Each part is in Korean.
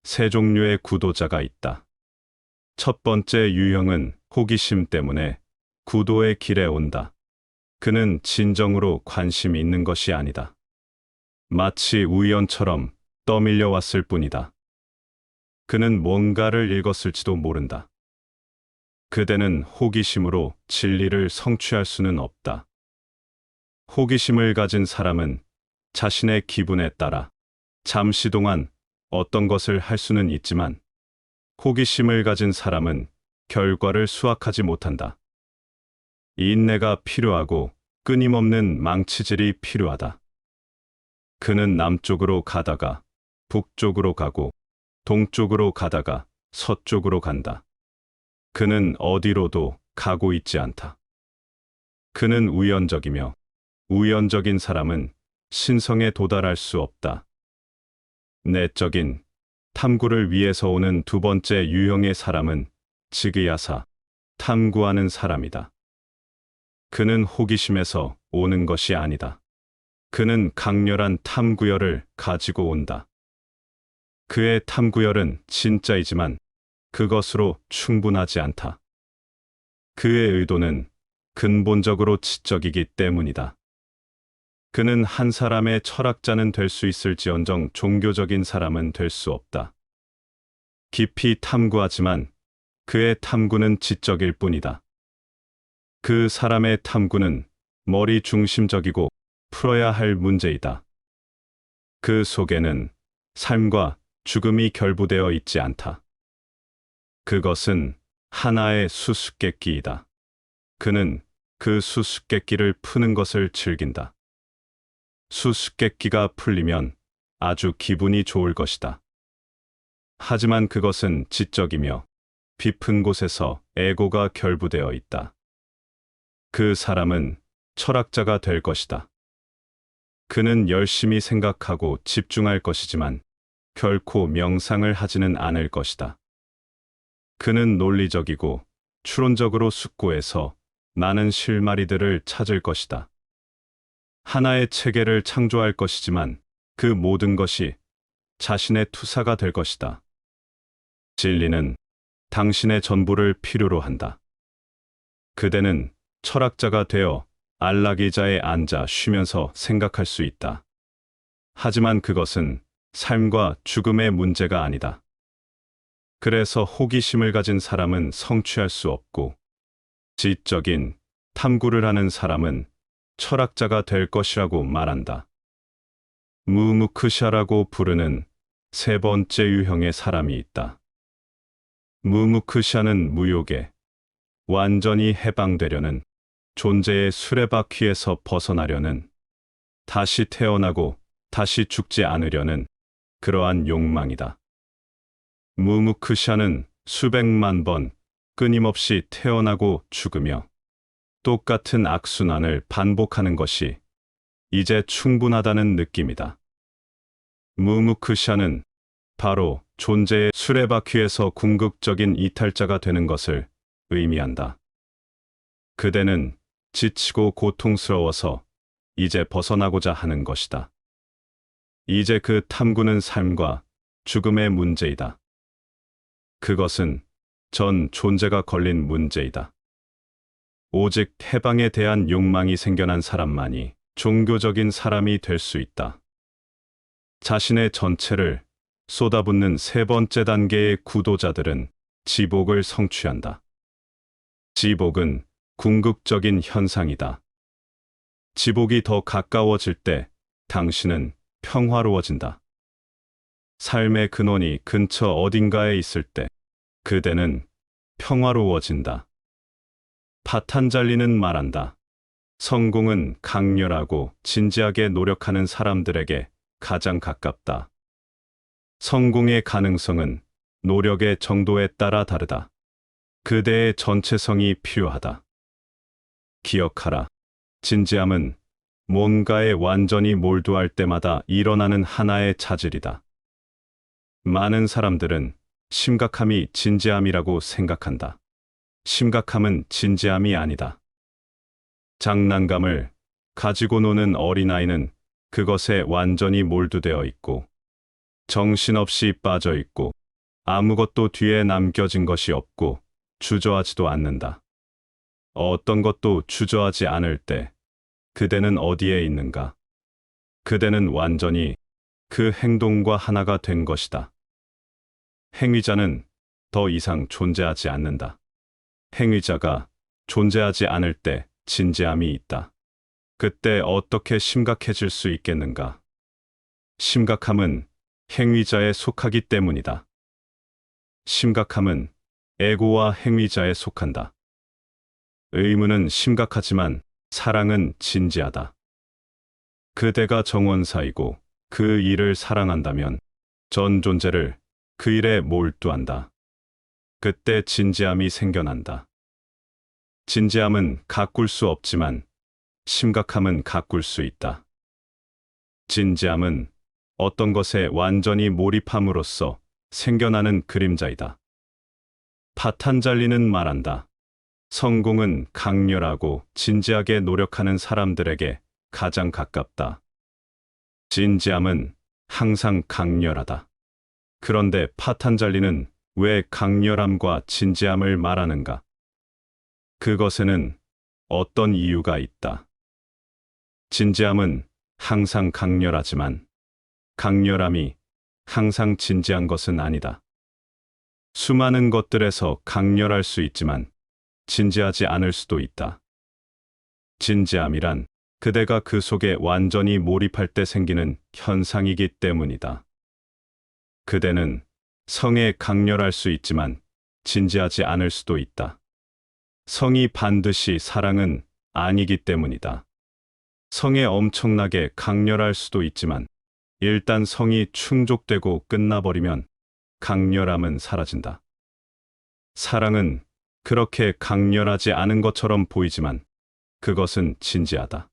세 종류의 구도자가 있다. 첫 번째 유형은 호기심 때문에 구도의 길에 온다. 그는 진정으로 관심이 있는 것이 아니다. 마치 우연처럼 떠밀려 왔을 뿐이다. 그는 뭔가를 읽었을지도 모른다. 그대는 호기심으로 진리를 성취할 수는 없다. 호기심을 가진 사람은 자신의 기분에 따라 잠시 동안 어떤 것을 할 수는 있지만 호기심을 가진 사람은 결과를 수확하지 못한다. 인내가 필요하고 끊임없는 망치질이 필요하다. 그는 남쪽으로 가다가 북쪽으로 가고 동쪽으로 가다가 서쪽으로 간다. 그는 어디로도 가고 있지 않다. 그는 우연적이며 우연적인 사람은 신성에 도달할 수 없다. 내적인 탐구를 위해서 오는 두 번째 유형의 사람은 지그야사, 탐구하는 사람이다. 그는 호기심에서 오는 것이 아니다. 그는 강렬한 탐구열을 가지고 온다. 그의 탐구열은 진짜이지만 그것으로 충분하지 않다. 그의 의도는 근본적으로 지적이기 때문이다. 그는 한 사람의 철학자는 될 수 있을지언정 종교적인 사람은 될 수 없다. 깊이 탐구하지만 그의 탐구는 지적일 뿐이다. 그 사람의 탐구는 머리 중심적이고 풀어야 할 문제이다. 그 속에는 삶과 죽음이 결부되어 있지 않다. 그것은 하나의 수수께끼이다. 그는 그 수수께끼를 푸는 것을 즐긴다. 수수께끼가 풀리면 아주 기분이 좋을 것이다. 하지만 그것은 지적이며 깊은 곳에서 에고가 결부되어 있다. 그 사람은 철학자가 될 것이다. 그는 열심히 생각하고 집중할 것이지만 결코 명상을 하지는 않을 것이다. 그는 논리적이고 추론적으로 숙고해서 많은 실마리들을 찾을 것이다. 하나의 체계를 창조할 것이지만 그 모든 것이 자신의 투사가 될 것이다. 진리는 당신의 전부를 필요로 한다. 그대는 철학자가 되어 안락의자에 앉아 쉬면서 생각할 수 있다. 하지만 그것은 삶과 죽음의 문제가 아니다. 그래서 호기심을 가진 사람은 성취할 수 없고 지적인 탐구를 하는 사람은 철학자가 될 것이라고 말한다. 무무크샤라고 부르는 세 번째 유형의 사람이 있다. 무무크샤는 무욕에 완전히 해방되려는 존재의 수레바퀴에서 벗어나려는 다시 태어나고 다시 죽지 않으려는 그러한 욕망이다. 무무크샤는 수백만 번 끊임없이 태어나고 죽으며 똑같은 악순환을 반복하는 것이 이제 충분하다는 느낌이다. 무무크샤는 바로 존재의 수레바퀴에서 궁극적인 이탈자가 되는 것을 의미한다. 그대는 지치고 고통스러워서 이제 벗어나고자 하는 것이다. 이제 그 탐구는 삶과 죽음의 문제이다. 그것은 전 존재가 걸린 문제이다. 오직 해방에 대한 욕망이 생겨난 사람만이 종교적인 사람이 될 수 있다. 자신의 전체를 쏟아붓는 세 번째 단계의 구도자들은 지복을 성취한다. 지복은 궁극적인 현상이다. 지복이 더 가까워질 때 당신은 평화로워진다. 삶의 근원이 근처 어딘가에 있을 때 그대는 평화로워진다. 파탄잘리는 말한다. 성공은 강렬하고 진지하게 노력하는 사람들에게 가장 가깝다. 성공의 가능성은 노력의 정도에 따라 다르다. 그대의 전체성이 필요하다. 기억하라. 진지함은 뭔가에 완전히 몰두할 때마다 일어나는 하나의 자질이다. 많은 사람들은 심각함이 진지함이라고 생각한다. 심각함은 진지함이 아니다. 장난감을 가지고 노는 어린아이는 그것에 완전히 몰두되어 있고 정신없이 빠져 있고 아무것도 뒤에 남겨진 것이 없고 주저하지도 않는다. 어떤 것도 주저하지 않을 때 그대는 어디에 있는가? 그대는 완전히 그 행동과 하나가 된 것이다. 행위자는 더 이상 존재하지 않는다. 행위자가 존재하지 않을 때 진지함이 있다. 그때 어떻게 심각해질 수 있겠는가? 심각함은 행위자에 속하기 때문이다. 심각함은 에고와 행위자에 속한다. 의문은 심각하지만 사랑은 진지하다. 그대가 정원사이고 그 일을 사랑한다면 전 존재를 그 일에 몰두한다. 그때 진지함이 생겨난다. 진지함은 가꿀 수 없지만 심각함은 가꿀 수 있다. 진지함은 어떤 것에 완전히 몰입함으로써 생겨나는 그림자이다. 파탄잘리는 말한다. 성공은 강렬하고 진지하게 노력하는 사람들에게 가장 가깝다. 진지함은 항상 강렬하다. 그런데 파탄잘리는 왜 강렬함과 진지함을 말하는가? 그것에는 어떤 이유가 있다. 진지함은 항상 강렬하지만 강렬함이 항상 진지한 것은 아니다. 수많은 것들에서 강렬할 수 있지만 진지하지 않을 수도 있다. 진지함이란 그대가 그 속에 완전히 몰입할 때 생기는 현상이기 때문이다. 그대는 성에 강렬할 수 있지만 진지하지 않을 수도 있다. 성이 반드시 사랑은 아니기 때문이다. 성에 엄청나게 강렬할 수도 있지만 일단 성이 충족되고 끝나버리면 강렬함은 사라진다. 사랑은 그렇게 강렬하지 않은 것처럼 보이지만 그것은 진지하다.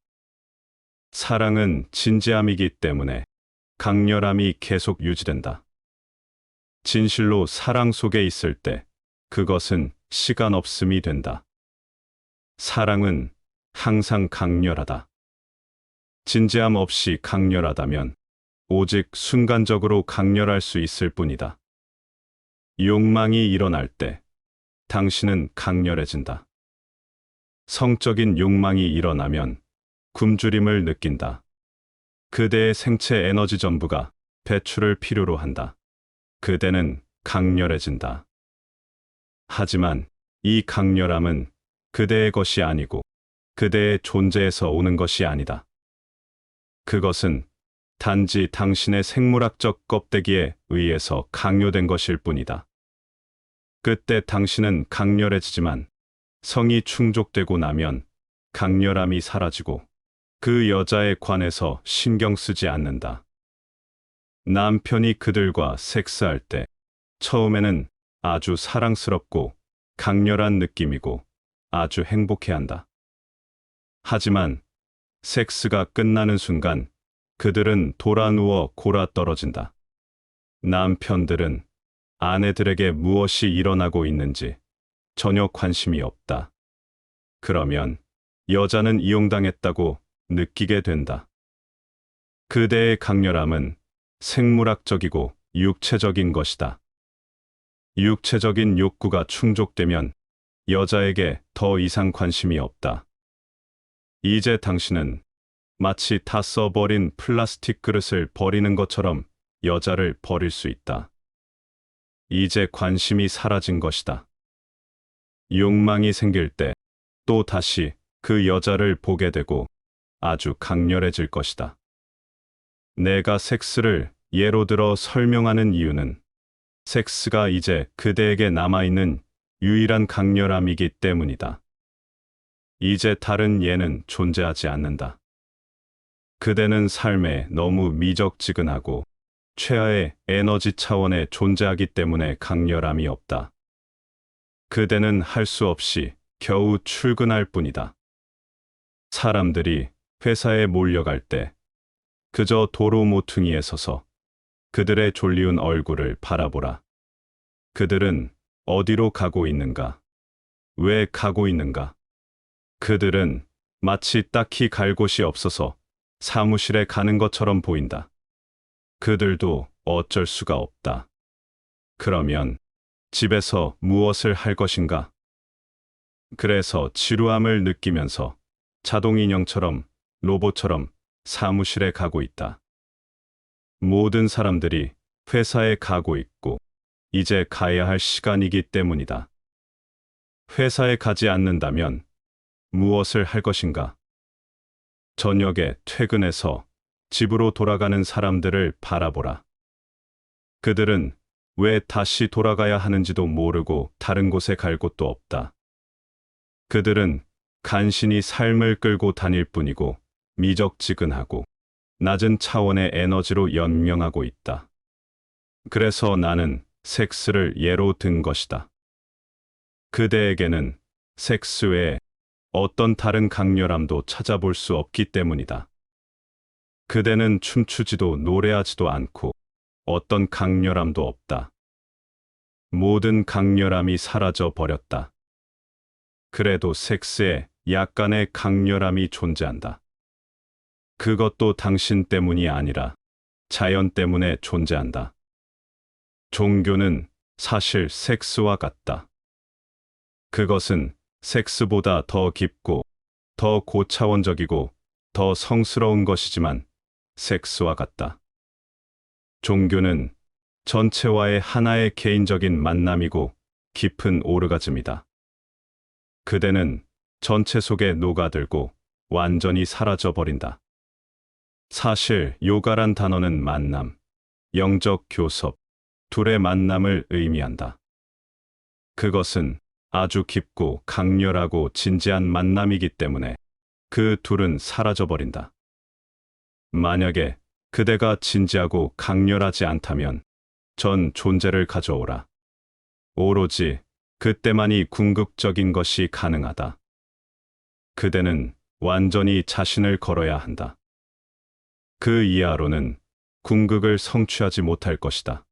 사랑은 진지함이기 때문에 강렬함이 계속 유지된다. 진실로 사랑 속에 있을 때 그것은 시간 없음이 된다. 사랑은 항상 강렬하다. 진지함 없이 강렬하다면 오직 순간적으로 강렬할 수 있을 뿐이다. 욕망이 일어날 때 당신은 강렬해진다. 성적인 욕망이 일어나면 굶주림을 느낀다. 그대의 생체 에너지 전부가 배출을 필요로 한다. 그대는 강렬해진다. 하지만 이 강렬함은 그대의 것이 아니고 그대의 존재에서 오는 것이 아니다. 그것은 단지 당신의 생물학적 껍데기에 의해서 강요된 것일 뿐이다. 그때 당신은 강렬해지지만 성이 충족되고 나면 강렬함이 사라지고 그 여자에 관해서 신경 쓰지 않는다. 남편이 그들과 섹스할 때 처음에는 아주 사랑스럽고 강렬한 느낌이고 아주 행복해한다. 하지만 섹스가 끝나는 순간 그들은 돌아누워 골아떨어진다. 남편들은 아내들에게 무엇이 일어나고 있는지 전혀 관심이 없다. 그러면 여자는 이용당했다고 느끼게 된다. 그대의 강렬함은 생물학적이고 육체적인 것이다. 육체적인 욕구가 충족되면 여자에게 더 이상 관심이 없다. 이제 당신은 마치 다 써버린 플라스틱 그릇을 버리는 것처럼 여자를 버릴 수 있다. 이제 관심이 사라진 것이다. 욕망이 생길 때 또 다시 그 여자를 보게 되고 아주 강렬해질 것이다. 내가 섹스를 예로 들어 설명하는 이유는 섹스가 이제 그대에게 남아있는 유일한 강렬함이기 때문이다. 이제 다른 예는 존재하지 않는다. 그대는 삶에 너무 미적지근하고 최하의 에너지 차원에 존재하기 때문에 강렬함이 없다. 그대는 할 수 없이 겨우 출근할 뿐이다. 사람들이 회사에 몰려갈 때 그저 도로 모퉁이에 서서 그들의 졸리운 얼굴을 바라보라. 그들은 어디로 가고 있는가? 왜 가고 있는가? 그들은 마치 딱히 갈 곳이 없어서 사무실에 가는 것처럼 보인다. 그들도 어쩔 수가 없다. 그러면 집에서 무엇을 할 것인가? 그래서 지루함을 느끼면서 자동인형처럼 로봇처럼 사무실에 가고 있다. 모든 사람들이 회사에 가고 있고 이제 가야 할 시간이기 때문이다. 회사에 가지 않는다면 무엇을 할 것인가? 저녁에 퇴근해서 집으로 돌아가는 사람들을 바라보라. 그들은 왜 다시 돌아가야 하는지도 모르고 다른 곳에 갈 곳도 없다. 그들은 간신히 삶을 끌고 다닐 뿐이고 미적지근하고 낮은 차원의 에너지로 연명하고 있다. 그래서 나는 섹스를 예로 든 것이다. 그대에게는 섹스 외에 어떤 다른 강렬함도 찾아볼 수 없기 때문이다. 그대는 춤추지도 노래하지도 않고 어떤 강렬함도 없다. 모든 강렬함이 사라져 버렸다. 그래도 섹스에 약간의 강렬함이 존재한다. 그것도 당신 때문이 아니라 자연 때문에 존재한다. 종교는 사실 섹스와 같다. 그것은 섹스보다 더 깊고 더 고차원적이고 더 성스러운 것이지만 섹스와 같다. 종교는 전체와의 하나의 개인적인 만남이고 깊은 오르가즘이다. 그대는 전체 속에 녹아들고 완전히 사라져버린다. 사실 요가란 단어는 만남, 영적 교섭, 둘의 만남을 의미한다. 그것은 아주 깊고 강렬하고 진지한 만남이기 때문에 그 둘은 사라져버린다. 만약에 그대가 진지하고 강렬하지 않다면 전 존재를 가져오라. 오로지 그때만이 궁극적인 것이 가능하다. 그대는 완전히 자신을 걸어야 한다. 그 이하로는 궁극을 성취하지 못할 것이다.